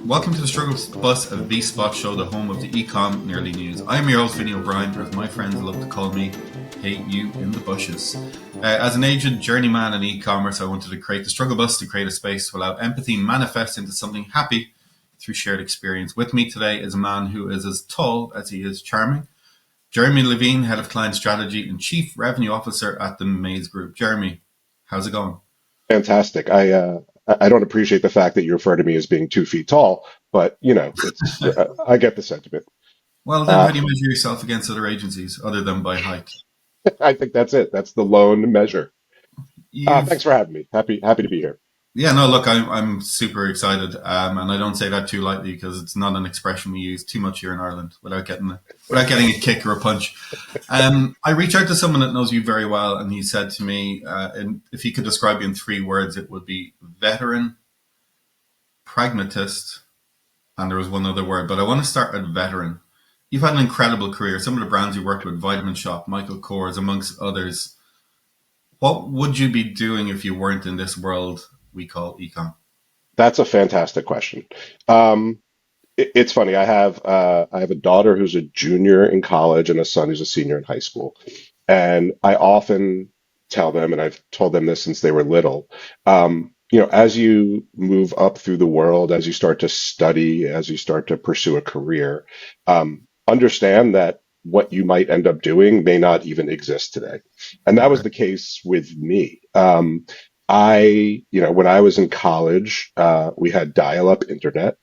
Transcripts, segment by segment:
Welcome to the Struggle Bus, a V-Spot show, the home of the ecom nearly news. I'm your host, Vinny O'Brien, or as my friends love to call me, Hey You in the Bushes. As an agent journeyman in e-commerce, I wanted to create the Struggle Bus to create a space to allow empathy manifest into something happy through shared experience. With me today is a man who is as tall as he is charming. Jeremy Levine, Head of Client Strategy and Chief Revenue Officer at the Maze Group. Jeremy, how's it going? Fantastic. I don't appreciate the fact that you refer to me as being 2 feet tall, but it's I get the sentiment. Well, then how Uh, do you measure yourself against other agencies other than by height? I think that's it. That's the lone measure. You've Thanks for having me. Happy to be here. Yeah, no, look, I'm super excited, and I don't say that too lightly because it's not an expression we use too much here in Ireland without getting a kick or a punch. I reached out to someone that knows you very well, and he said to me, and if he could describe you in 3 words, it would be veteran, pragmatist, and there was one other word, but I want to start at veteran. You've had an incredible career. Some of the brands you worked with, Vitamin Shop, Michael Kors, amongst others. What would you be doing if you weren't in this world we call ecom? That's a fantastic question. Um, it's funny. I have a daughter who's a junior in college and a son who's a senior in high school, and I often tell them, and I've told them this since they were little. As you move up through the world, as you start to study, as you start to pursue a career, understand that what you might end up doing may not even exist today. And that was Okay. the case with me. When I was in college, we had dial-up internet,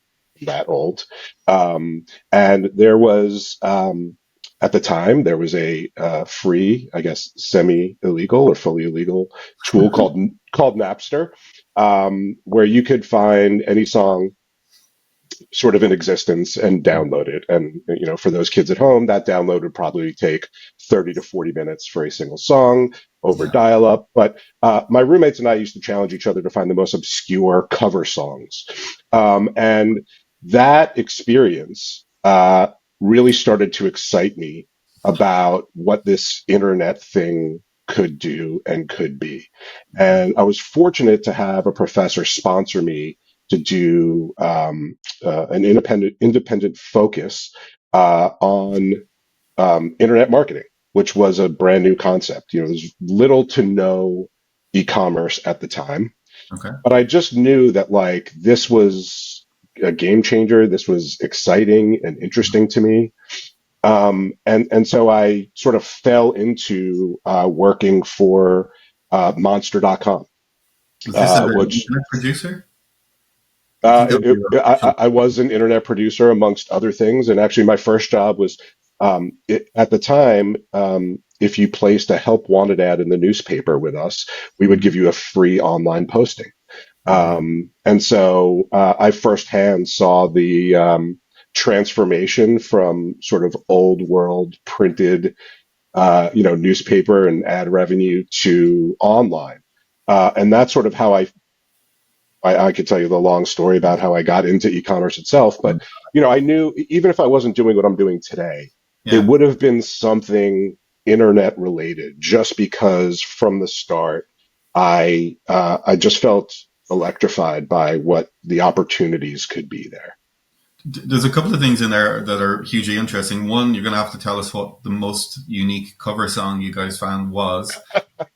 that old. And at the time, there was a free, I guess, semi-illegal or fully illegal tool called Napster, where you could find any song sort of in existence and download it. And, for those kids at home, that download would probably take 30 to 40 minutes for a single song over Yeah. dial up. But my roommates and I used to challenge each other to find the most obscure cover songs. And that experience really started to excite me about what this internet thing could do and could be. Okay. And I was fortunate to have a professor sponsor me to do an independent focus on internet marketing, which was a brand new concept. There's little to no e-commerce at the time, Okay. but I just knew that like this was a game changer. This was exciting and interesting to me. And so I sort of fell into working for Monster.com, Is this an which internet producer? I think that would be I was an internet producer amongst other things, and actually, my first job was at the time. If you placed a help wanted ad in the newspaper with us, we would give you a free online posting. wow. And so I firsthand saw the transformation from sort of old world printed, newspaper and ad revenue to online. And that's sort of how I could tell you the long story about how I got into e-commerce itself, but I knew even if I wasn't doing what I'm doing today, it Yeah. would have been something internet related, just because from the start I just felt electrified by what the opportunities could be there. There's a couple of things in there that are hugely interesting. One, you're going to have to tell us what the most unique cover song you guys found was.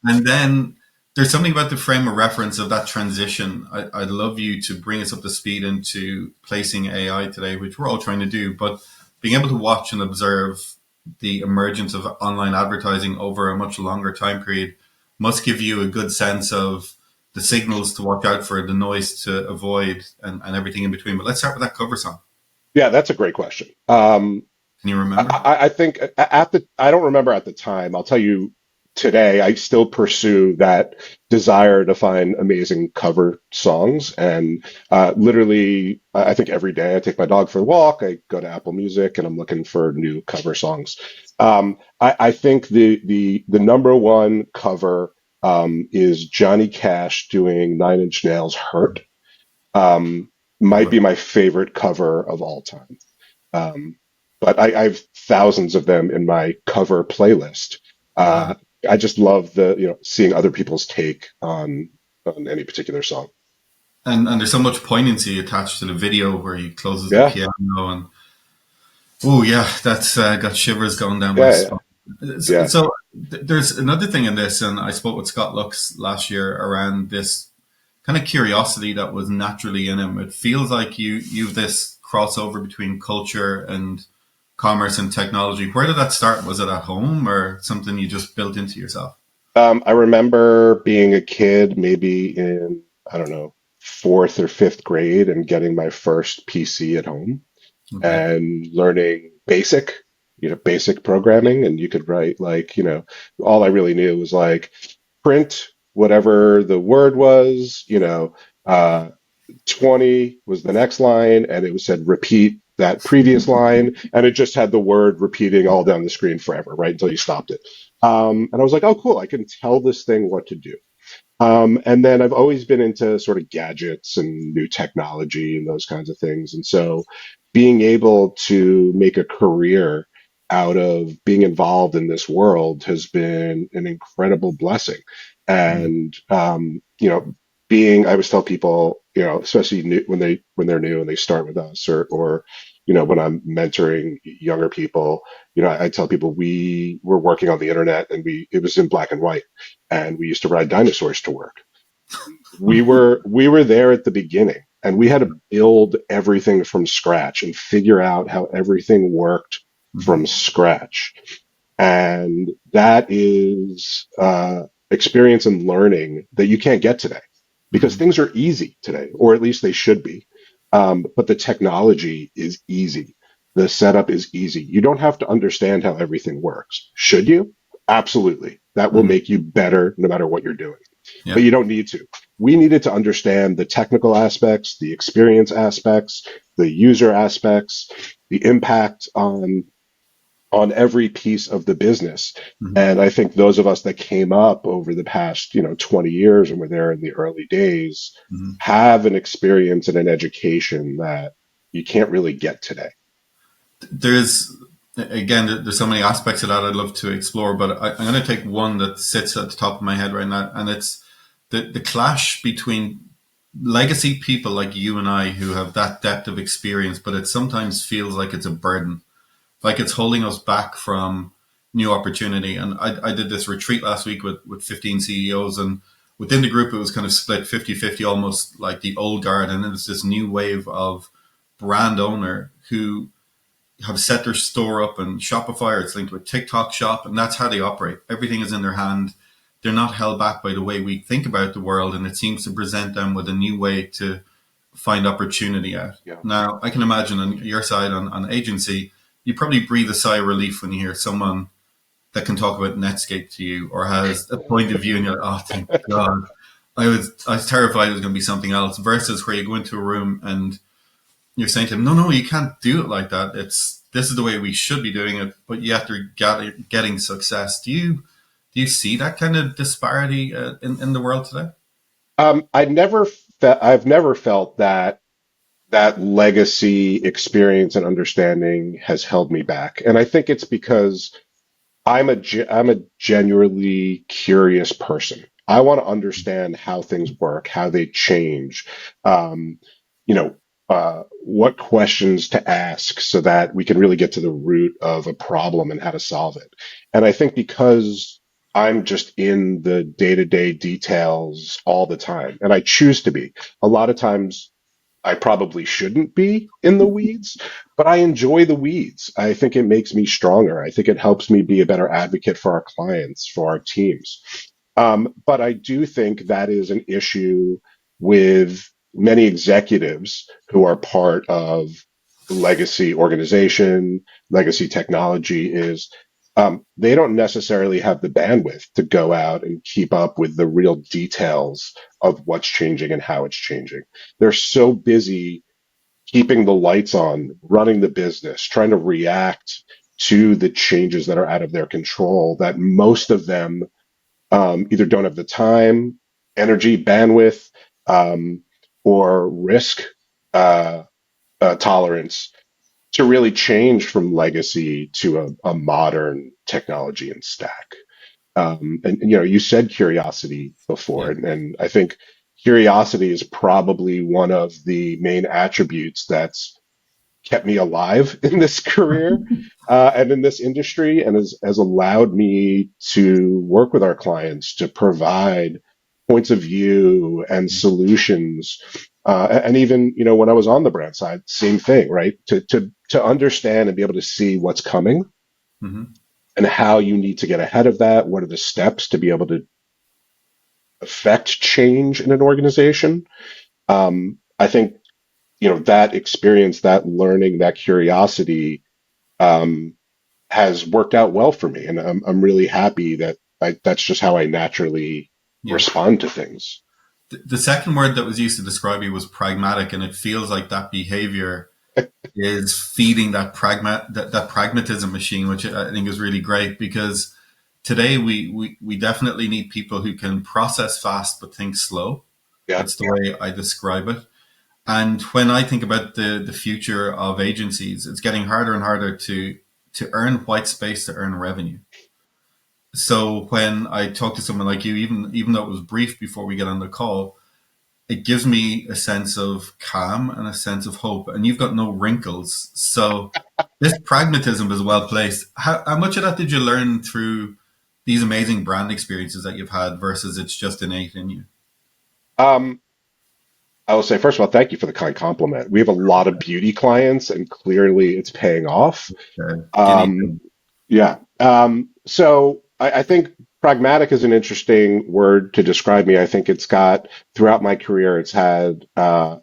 And then there's something about the frame of reference of that transition. I'd love you to bring us up to speed into placing AI today, which we're all trying to do, but being able to watch and observe the emergence of online advertising over a much longer time period must give you a good sense of the signals to watch out for, the noise to avoid, and everything in between. But let's start with that cover song. Yeah, that's a great question. Can you remember? I think I don't remember at the time. I'll tell you today, I still pursue that desire to find amazing cover songs. And literally, I think every day I take my dog for a walk, I go to Apple Music and I'm looking for new cover songs. I think the number one cover is Johnny Cash doing Nine Inch Nails' Hurt. Might Love be my favorite cover of all time. Um, but I have thousands of them in my cover playlist. it. Wow. I just love the, seeing other people's take on any particular song. And there's so much poignancy attached to the video where he closes the Yeah, piano and oh yeah, that's got shivers going down my yeah, yeah, spine. So, yeah. there's another thing in this, and I spoke with Scott Lux last year around this kind of curiosity that was naturally in him. It feels like you've this crossover between culture and commerce and technology. Where did that start? Was it at home or something you just built into yourself? I remember being a kid, maybe in, I don't know, fourth or fifth grade, and getting my first PC at home Okay. and learning basic programming. And you could write like, all I really knew was like print whatever the word was, 20 was the next line, and it was said repeat that previous line, and it just had the word repeating all down the screen forever, right, until you stopped it. And I was like, oh, cool, I can tell this thing what to do. And then I've always been into sort of gadgets and new technology and those kinds of things. And so being able to make a career out of being involved in this world has been an incredible blessing. Mm, And, I always tell people, especially when they're new and they start with us, or, when I'm mentoring younger people, I tell people we were working on the internet, and it was in black and white, and we used to ride dinosaurs to work. We were there at the beginning, and we had to build everything from scratch and figure out how everything worked mhm, from scratch. And that is experience and learning that you can't get today, because mhm, things are easy today, or at least they should be. But the technology is easy. The setup is easy. You don't have to understand how everything works. Should you? Absolutely. That will mhm. make you better no matter what you're doing. But Yeah. you don't need to. We needed to understand the technical aspects, the experience aspects, the user aspects, the impact on every piece of the business. Mhm, And I think those of us that came up over the past, 20 years and were there in the early days mhm. have an experience and an education that you can't really get today. There's again, there's so many aspects of that I'd love to explore, but I'm going to take one that sits at the top of my head right now, and it's the clash between legacy people like you and I who have that depth of experience, but it sometimes feels like it's a burden, like it's holding us back from new opportunity. And I did this retreat last week with 15 CEOs, and within the group, it was kind of split 50-50, almost like the old guard. And then there's this new wave of brand owner who have set their store up in Shopify, or it's linked to a TikTok shop, and that's how they operate. Everything is in their hand. They're not held back by the way we think about the world, and it seems to present them with a new way to find opportunity out. Yeah. Now, I can imagine on your side on agency, you probably breathe a sigh of relief when you hear someone that can talk about Netscape to you or has a point of view, and you're like, oh, thank God. I was terrified it was going to be something else. Versus where you go into a room and you're saying to them, no, no, you can't do it like that. This is the way we should be doing it, but yet they're getting success. Do you see that kind of disparity in the world today? I've never felt that legacy experience and understanding has held me back. And I think it's because I'm a genuinely curious person. I want to understand how things work, how they change, um, you know, what questions to ask so that we can really get to the root of a problem and how to solve it. And I think because I'm just in the day-to-day details all the time, and I choose to be. A lot of times I probably shouldn't be in the weeds, but I enjoy the weeds. I think it makes me stronger. I think it helps me be a better advocate for our clients, for our teams. But I do think that is an issue with many executives who are part of legacy organization, legacy technology is they don't necessarily have the bandwidth to go out and keep up with the real details of what's changing and how it's changing. They're so busy keeping the lights on, running the business, trying to react to the changes that are out of their control that most of them either don't have the time, energy, bandwidth, um, or risk uh, tolerance to really change from legacy to a modern technology and stack. And you know, you said curiosity before, Yeah. and I think curiosity is probably one of the main attributes that's kept me alive in this career and in this industry, and has allowed me to work with our clients to provide points of view and solutions. And even, you know, when I was on the brand side, same thing, right? To understand and be able to see what's coming Hmm. and how you need to get ahead of that. What are the steps to be able to affect change in an organization? I think, you know, that experience, that learning, that curiosity, um, has worked out well for me, and I'm really happy that that's just how I naturally Yeah. respond to things. The second word that was used to describe you was pragmatic, and it feels like that behavior is feeding that pragmatism machine, which I think is really great because today we definitely need people who can process fast but think slow. Yeah, That's the way I describe it. And when I think about the future of agencies, it's getting harder and harder to earn white space to earn revenue. So when I talk to someone like you, even though it was brief before we get on the call, it gives me a sense of calm and a sense of hope. And you've got no wrinkles. So this pragmatism is well placed. How much of that did you learn through these amazing brand experiences that you've had versus it's just innate in you? um, I will say first of all, thank you for the kind compliment. We have a lot of beauty clients, and clearly it's paying off. Guinea Um, pig. yeah. So I think pragmatic is an interesting word to describe me. I think it's got throughout my career, it's had a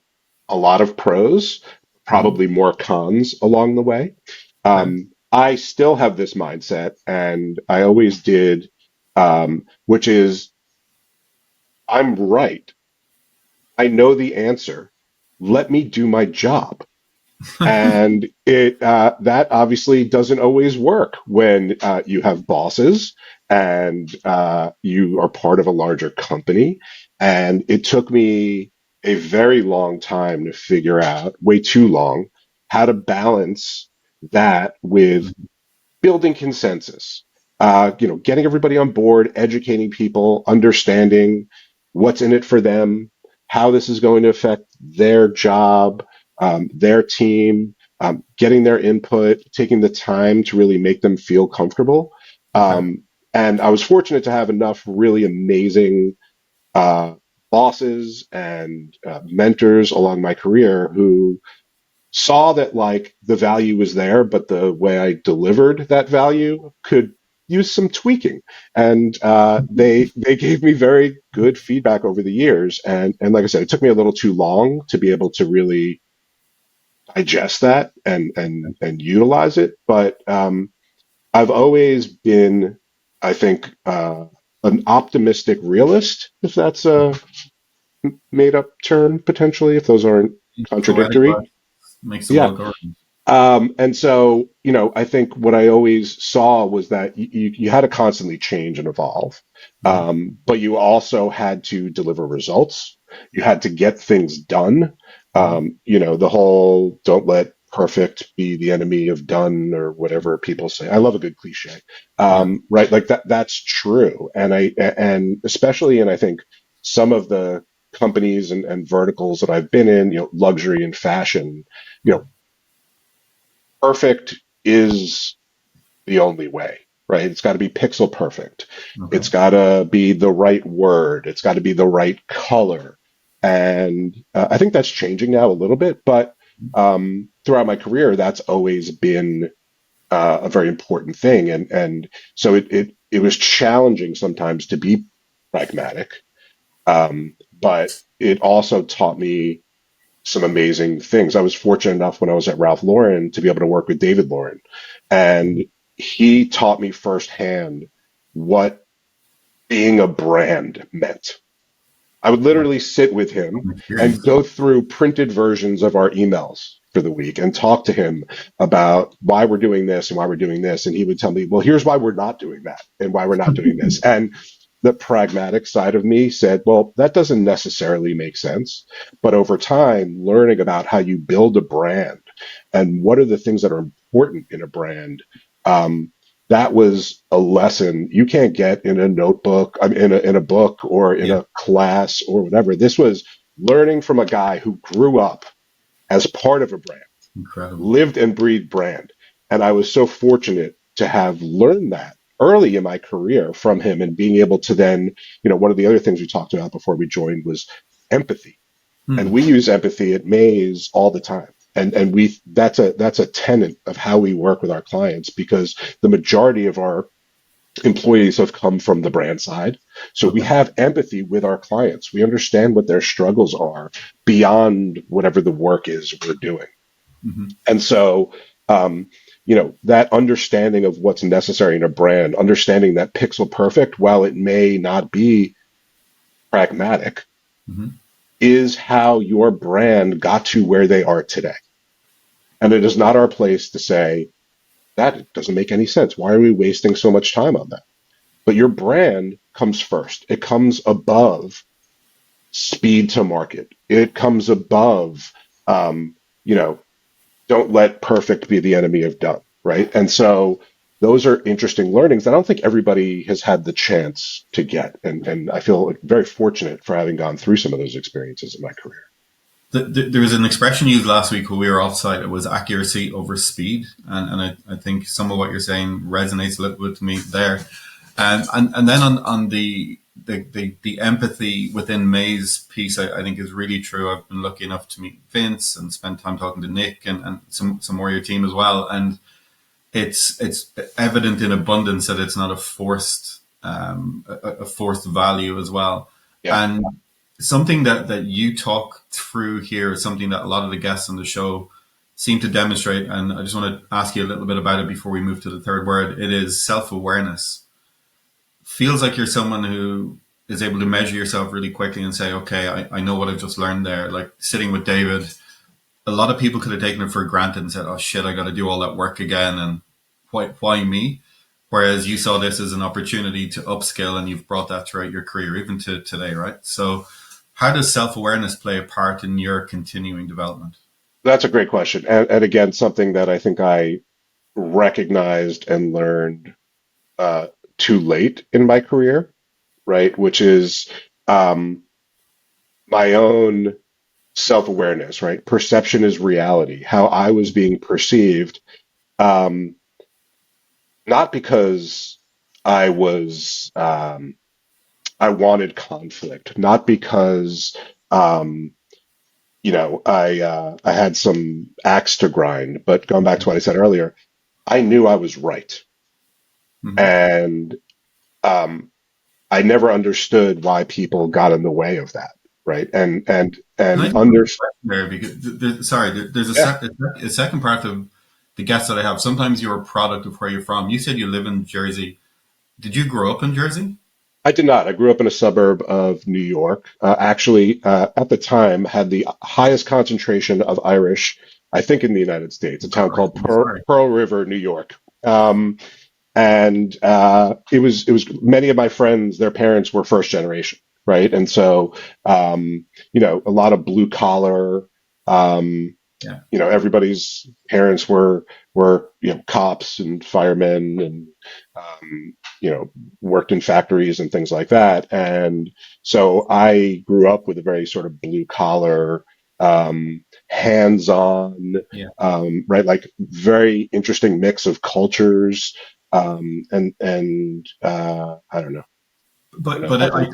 lot of pros, Mhm. probably more cons along the way. Okay. I still have this mindset, and I always did, which is I'm right. I know the answer. Let me do my job. And it that obviously doesn't always work when you have bosses and you are part of a larger company. And it took me a very long time to figure out, way too long, how to balance that with building consensus, you know, getting everybody on board, educating people, understanding what's in it for them, how this is going to affect their job, their team, getting their input, taking the time to really make them feel comfortable. Okay. Um, and I was fortunate to have enough really amazing uh, bosses and mentors along my career who saw that like the value was there, but the way I delivered that value could use some tweaking. And they gave me very good feedback over the years. And like I said, it took me a little too long to be able to really digest that and utilize it. But I've always been, I think, an optimistic realist, if that's a made up term potentially, if those aren't Poetic contradictory. makes the Yeah. world go round. And so, you know, I think what I always saw was that you had to constantly change and evolve, Mhm. but you also had to deliver results. You had to get things done. Mhm. You know, the whole "don't let perfect be the enemy of done" or whatever people say. I love a good cliche, Yeah. right? Like that. That's true, and especially in I think some of the companies and verticals that I've been in, you know, luxury and fashion. You know, perfect is the only way, right? It's got to be pixel perfect. Okay. It's got to be the right word. It's got to be the right color. And I think that's changing now a little bit, but throughout my career, that's always been a very important thing. And so it was challenging sometimes to be pragmatic, but it also taught me some amazing things. I was fortunate enough when I was at Ralph Lauren to be able to work with David Lauren, and he taught me firsthand what being a brand meant. I would Wow. literally sit with him I'm and curious. go through printed versions of our emails for the week and talk to him about why we're doing this and why we're doing this. And he would tell me, well, here's why we're not doing that and why we're not doing this. And the pragmatic side of me said, well, that doesn't necessarily make sense. But over time, learning about how you build a brand and what are the things that are important in a brand, um, that was a lesson you can't get in a notebook, I mean, in a book or in Yeah, a class or whatever. This was learning from a guy who grew up as part of a brand, incredible. lived and breathed brand. And I was so fortunate to have learned that early in my career from him and being able to then, one of the other things we talked about before we joined was empathy. And Hmm. we use empathy at Maze all the time. And that's a tenet of how we work with our clients because the majority of our employees have come from the brand side. So we Okay. have empathy with our clients. We understand what their struggles are beyond whatever the work is we're doing. Hmm. And so, um, that understanding of what's necessary in a brand, understanding that pixel perfect, while it may not be pragmatic, Hmm. is how your brand got to where they are today. And it is not our place to say that doesn't make any sense. Why are we wasting so much time on that? But your brand comes first. It comes above speed to market. It comes above, um, you know, don't let perfect be the enemy of done, right? And so those are interesting learnings that I don't think everybody has had the chance to get. And I feel very fortunate for having gone through some of those experiences in my career. There was an expression used last week when we were offsite. It was accuracy over speed, and I think some of what you're saying resonates a little bit to me there. And then on the empathy within May's piece, I think is really true. I've been lucky enough to meet Vince and spend time talking to Nick and some more of your team as well. And it's evident in abundance that it's not a forced value as well. Yeah, And something that you talk through here is something that a lot of the guests on the show seem to demonstrate. And I just want to ask you a little bit about it before we move to the third word. It is self awareness. Feels like you're someone who is able to measure yourself really quickly and say, okay, I know what I've just learned there. Like sitting with David, a lot of people could have taken it for granted and said, "Oh shit, I got to do all that work again," and why me? Whereas you saw this as an opportunity to upskill, and you've brought that throughout your career, even to today, right? So, how does self awareness play a part in your continuing development? that's a great question. And again, something that I think I recognized and learned uh, too late in my career, right? Which is um, my own self awareness, right? Perception is reality, how I was being perceived, um, not because I was, I wanted conflict, not because, um, I had some axe to grind, but going back to what I said earlier, I knew I was right. Mm-hmm. And um, I never understood why people got in the way of that, right? Can I And just under there because sorry, there's yeah, a second part of the guests that I have. Sometimes you're a product of where you're from. You said you live in Jersey. Did you grow up in Jersey? I did not. I grew up in a suburb of New York. Actually, at the time, had the highest concentration of Irish, I think, in the United States. A town Oh, called I'm sorry. Pearl River, New York. And it was many of my friends, their parents were first generation, right? And so a lot of blue collar. Um, Yeah. everybody's parents were cops and firemen and you know worked in factories and things like that. And so I grew up with a very sort of blue collar, hands-on, Yeah. right, like very interesting mix of cultures. And I don't know. I don't But know.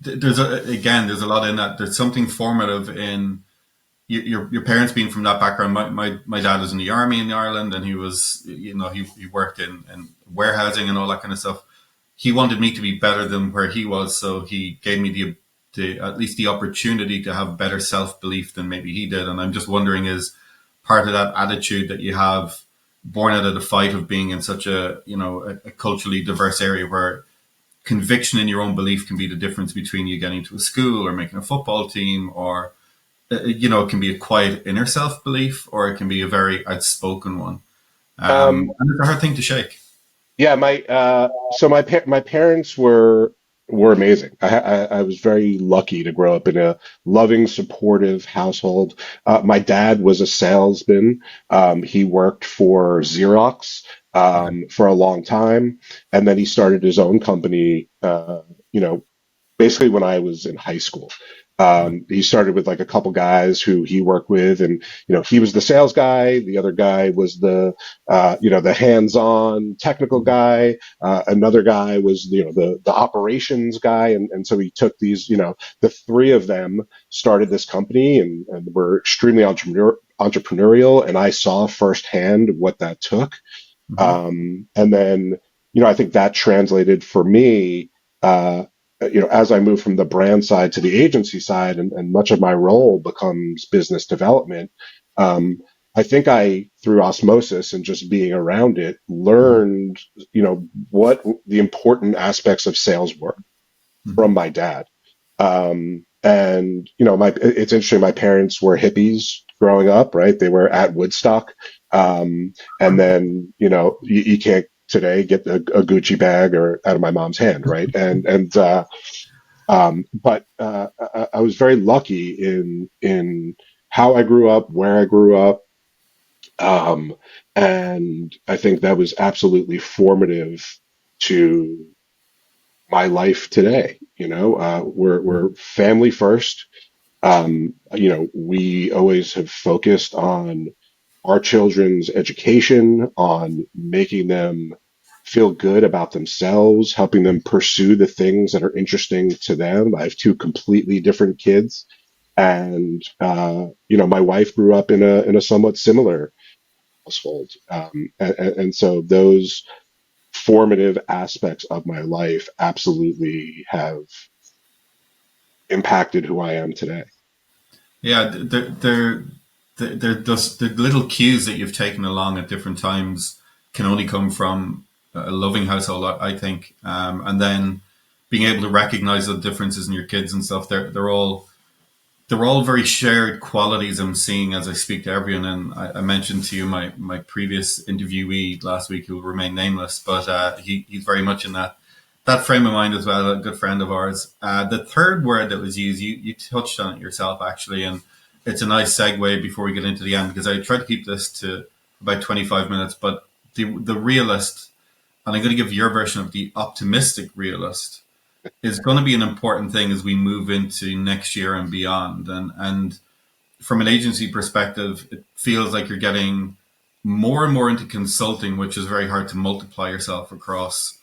there's there's a lot in that. There's something formative in your parents being from that background. My dad was in the army in Ireland, and he was he worked in warehousing and all that kind of stuff. He wanted me to be better than where he was, so he gave me the at least the opportunity to have better self belief than maybe he did. And I'm just wondering, is part of that attitude that you have born out of the fight of being in such a culturally diverse area where conviction in your own belief can be the difference between you getting to a school or making a football team, or it can be a quiet inner self belief, or it can be a very outspoken one. Um, And it's a hard thing to shake. Yeah, my parents were amazing. I was very lucky to grow up in a loving, supportive household. My dad was a salesman. He worked for Xerox, Okay. for a long time, and then he started his own company. You know, basically when I was in high school. Right. He started with like a couple guys who he worked with, and he was the sales guy. The other guy was the hands-on technical Mhm. guy. Another guy was the operations guy, and so he took these. The three of them started this company, and were extremely entrepreneurial. And I saw firsthand what that took. Mhm. And then, I think that translated for me, uh, as I move from the brand side to the agency side, and much of my role becomes business development. Um, I think through osmosis and just being around it, Mhm. learned, what the important aspects of sales were from Mhm. my dad. And it's interesting. My parents were hippies growing up, right? They were at Woodstock. And then, you can't today get a Gucci bag or out of my mom's hand, right? But I was very lucky in how I grew up, where I grew up. Um, and I think that was absolutely formative to my life today. We're family first. We always have focused on our children's education, on making them feel good about themselves, helping them pursue the things that are interesting to them. I have two completely different kids, and my wife grew up in a somewhat similar household, and so those formative aspects of my life absolutely have impacted who I am today. Yeah, they're just the little cues that you've taken along at different times can only come from a loving household, I think, and then being able to recognize the differences in your kids and stuff. They're all very shared qualities I'm seeing as I speak to everyone. And I mentioned to you my previous interviewee last week, who will remain nameless, but he's very much in that frame of mind as well. A good friend of ours. The third word that was used, you touched on it yourself actually, and it's a nice segue before we get into the end because I tried to keep this to about 25 minutes. But the realist, and I'm going to give your version of the optimistic realist, is going to be an important thing as we move into next year and beyond. And from an agency perspective, it feels like you're getting more and more into consulting, which is very hard to multiply yourself across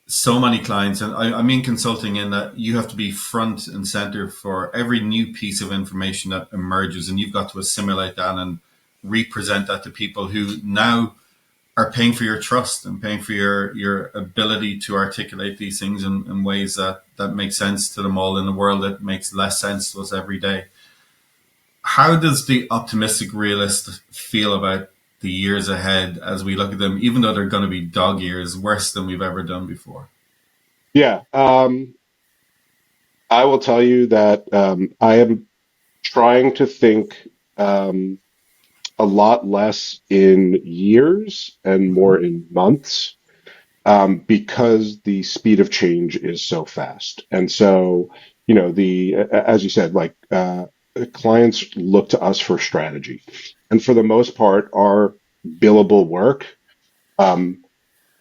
so many clients. And I mean consulting in that you have to be front and center for every new piece of information that emerges, and you've got to assimilate that and represent that to people who now are paying for your trust and paying for your ability to articulate these things in ways that make sense to them all in a world that makes less sense to us every day. How does the optimistic realist feel about the years ahead as we look at them, even though they're going to be dog years, worse than we've ever done before? Yeah, I will tell you that I am trying to think a lot less in years and more in months, because the speed of change is so fast. And so, as you said, like, clients look to us for strategy. And for the most part, our billable work, um,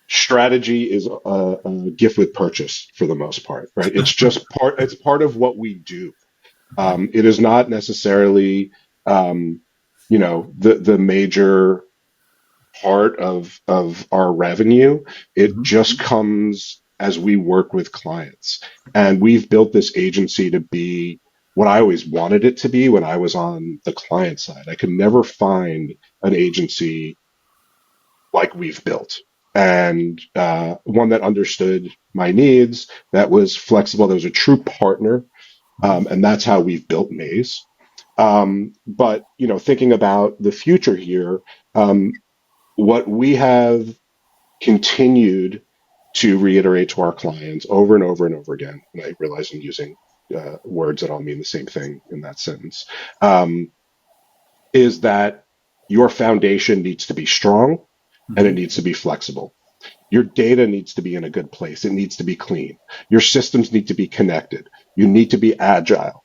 strategy is a gift with purchase for the most part, right? It's part of what we do. It is not necessarily, the major part of our revenue. It Mm-hmm. just comes as we work with clients. And we've built this agency to be what I always wanted it to be when I was on the client side. I could never find an agency like we've built. And one that understood my needs, that was flexible, that was a true partner. And that's how we've built Maze. But thinking about the future here, what we have continued to reiterate to our clients over and over and over again, and I realize I'm using words that all mean the same thing in that sentence, um, is that your foundation needs to be strong and it Mm-hmm. needs to be flexible. Your data needs to be in a good place. It needs to be clean. Your systems need to be connected. You need to be agile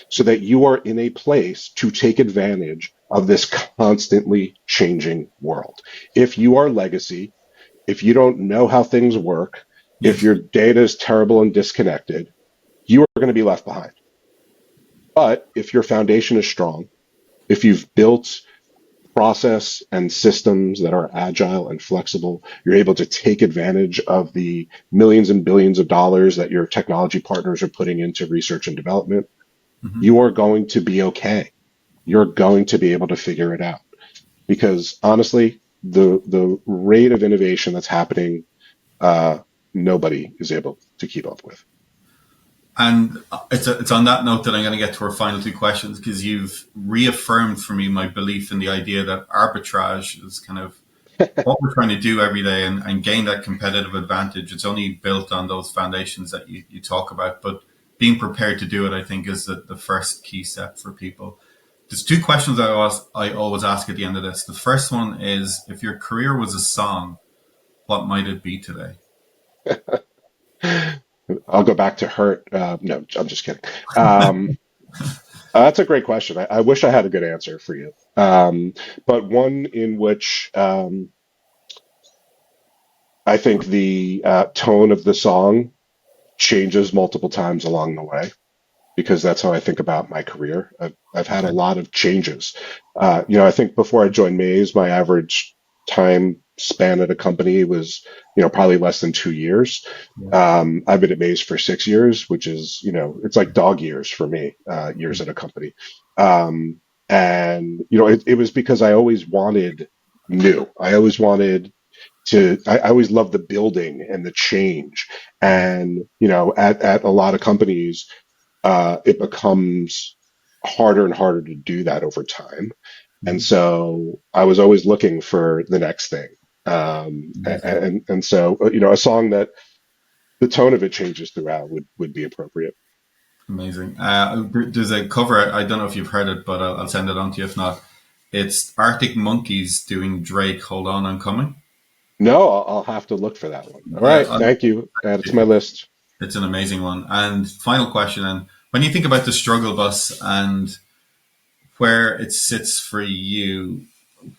so that you are in a place to take advantage of this constantly changing world. If you are legacy, if you don't know how things work, if Yes. your data is terrible and disconnected, you are going to be left behind. But if your foundation is strong, if you've built process and systems that are agile and flexible, you're able to take advantage of the millions and billions of dollars that your technology partners are putting into research and development, Hmm. you are going to be okay. You're going to be able to figure it out. Because honestly, the rate of innovation that's happening, uh, nobody is able to keep up with. And it's on that note that I'm going to get to our final two questions because you've reaffirmed for me my belief in the idea that arbitrage is kind of what we're trying to do every day and gain that competitive advantage. It's only built on those foundations that you talk about, but being prepared to do it, I think, is the first key step for people. There's two questions I always ask at the end of this. The first one is, if your career was a song, what might it be today? I'll go back to Hurt. No, I'm just kidding. Um, that's a great question. I wish I had a good answer for you, but one in which I think the tone of the song changes multiple times along the way, because that's how I think about my career. I've had a Okay. lot of changes. I think before I joined Maze, my average time span at a company was, probably less than 2 years. Yeah. I've been at Maze for 6 years, which is, it's like dog years for me, years at a company. And, it was because I always wanted new. I always wanted I always loved the building and the change. And, at a lot of companies, it becomes harder and harder to do that over time. And Mhm. so I was always looking for the next thing. Amazing. And so, a song that the tone of it changes throughout would be appropriate. Amazing. There's a cover. I don't know if you've heard it, but I'll send it on to you if not. It's Arctic Monkeys doing Drake. Hold on, I'm coming. No, I'll have to look for that one. All Yeah, right. Thank you. Add it to my list. it's an amazing one. And final question. And when you think about the struggle bus and where it sits for you,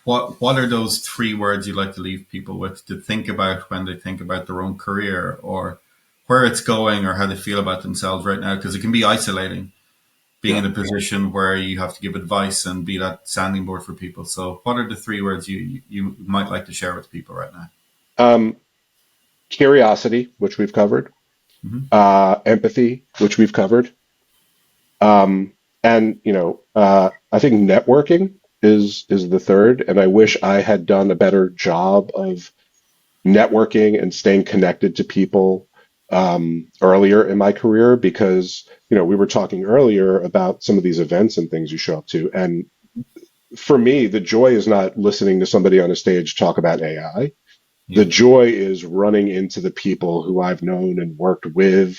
what are those three words you'd like to leave people with to think about when they think about their own career or where it's going or how they feel about themselves right now? Because it can be isolating being Yeah. in a position where you have to give advice and be that sounding board for people. So, what are the three words you might like to share with people right now? Um, Curiosity, which we've covered. Hmm. Empathy, which we've covered. And I think networking is the third. And I wish I had done a better job of networking and staying connected to people earlier in my career, because we were talking earlier about some of these events and things you show up to. And for me, the joy is not listening to somebody on a stage talk about AI. The Yeah, joy is running into the people who I've known and worked with,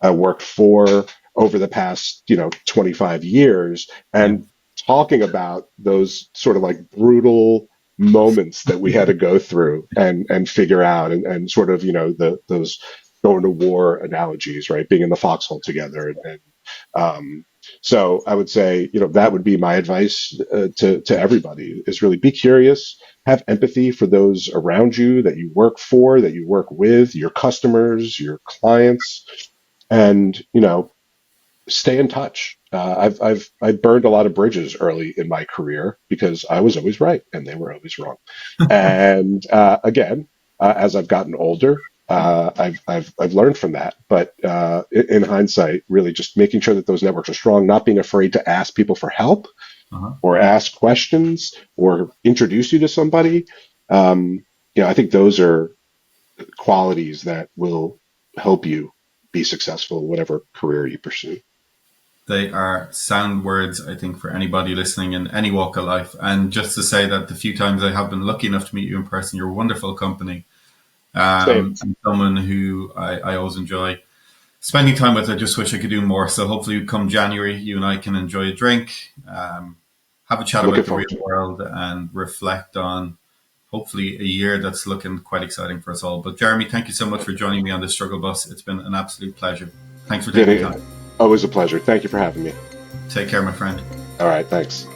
worked for over the past, 25 years, yeah, and talking about those sort of like brutal moments that we had to go through and figure out, and sort of, those going to war analogies, right? Being in the foxhole together. Um, so I would say, that would be my advice to everybody, is really be curious, have empathy for those around you that you work for, that you work with, your customers, your clients, and stay in touch. I burned a lot of bridges early in my career because I was always right and they were always wrong. And again, as I've gotten older, I've learned from that. But in hindsight, really just making sure that those networks are strong, not being afraid to ask people for help uh-huh. or ask questions or introduce you to somebody. I think those are qualities that will help you be successful in whatever career you pursue. They are sound words, I think, for anybody listening in any walk of life. And just to say that the few times I have been lucky enough to meet you in person, you're a wonderful company. Same. And someone who I always enjoy spending time with. I just wish I could do more. So hopefully, come January, you and I can enjoy a drink, have a chat Looking about the forward real to it. world, and reflect on hopefully a year that's looking quite exciting for us all. But Jeremy, thank you so much for joining me on this struggle bus. It's been an absolute pleasure. Thanks for taking the Vinny, time. always a pleasure. Thank you for having me. Take care, my friend. All right. Thanks.